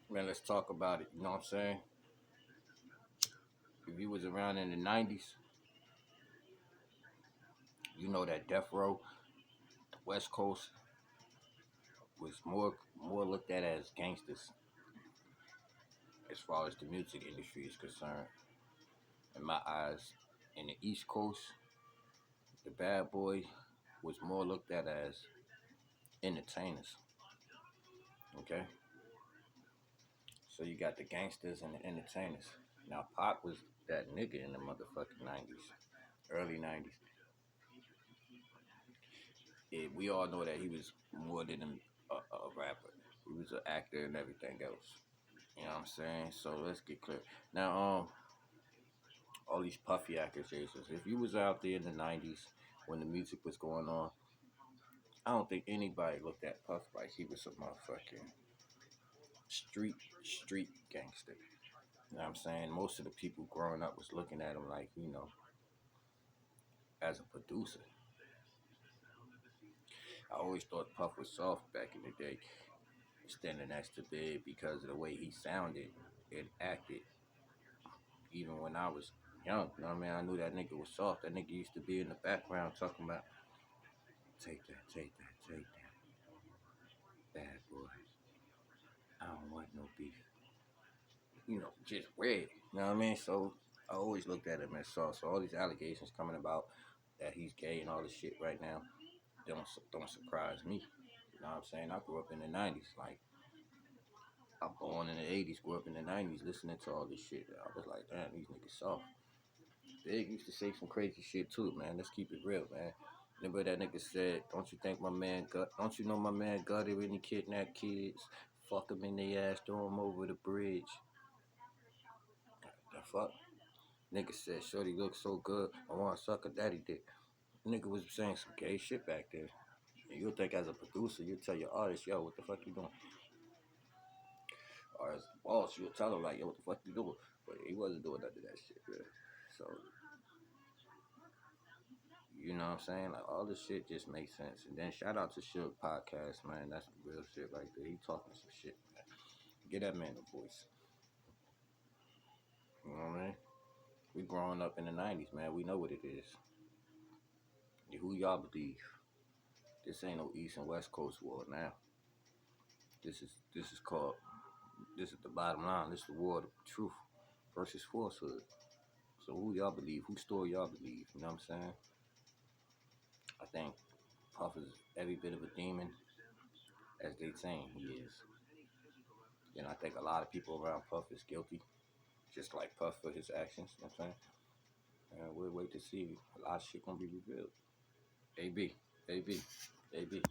Man, let's talk about it. You know what I'm saying? If you was around in the 90s, you know that Death Row, the West Coast, was more looked at as gangsters as far as the music industry is concerned. In my eyes, in the East Coast, the Bad Boy was more looked at as entertainers. Okay, so you got the gangsters and the entertainers. Now, Pac was that nigga in the motherfucking 90s, early 90s. We all know that he was more than a rapper. He was an actor and everything else. You know what I'm saying? So let's get clear. Now, all these puffy accusations. If you was out there in the 90s when the music was going on, I don't think anybody looked at Puff like he was a motherfucking street gangster. You know what I'm saying? Most of the people growing up was looking at him like, as a producer. I always thought Puff was soft back in the day, standing next to Big because of the way he sounded and acted. Even when I was young, you know what I mean? I knew that nigga was soft. That nigga used to be in the background talking about, take that, bad boys. I don't want no beef. Just red. You know what I mean? So I always looked at him as soft. So all these allegations coming about that he's gay and all this shit right now don't surprise me. You know what I'm saying? I grew up in the 90s. Like, I'm born in the 80s, grew up in the 90s listening to all this shit. I was like, damn, these niggas soft. Big used to say some crazy shit too, man. Let's keep it real, man. Remember that nigga said, don't you know my man gutted when he kidnapped kids? Fuck him in the ass, throw him over the bridge. The fuck? Nigga said, shorty looks so good, I want to suck a daddy dick. Nigga was saying some gay shit back there. And you'll think as a producer, you'll tell your artist, yo, what the fuck you doing? Or as a boss, you'll tell him, like, yo, what the fuck you doing? But he wasn't doing none of that shit, man. So, you know what I'm saying? Like, all this shit just makes sense. And then shout out to Suge Podcast, man. That's some real shit right there. He talking some shit, man. Get that man a voice. You know what I mean? We growing up in the 90s, man. We know what it is. Who y'all believe? This ain't no East and West Coast war now. This is called, this is the bottom line. This is the war of truth versus falsehood. So who y'all believe? Whose story y'all believe? You know what I'm saying? I think Puff is every bit of a demon as they saying he is. And I think a lot of people around Puff is guilty, just like Puff for his actions. You know what I'm saying? And we'll wait to see. A lot of shit gonna be revealed. AB, AB, AB.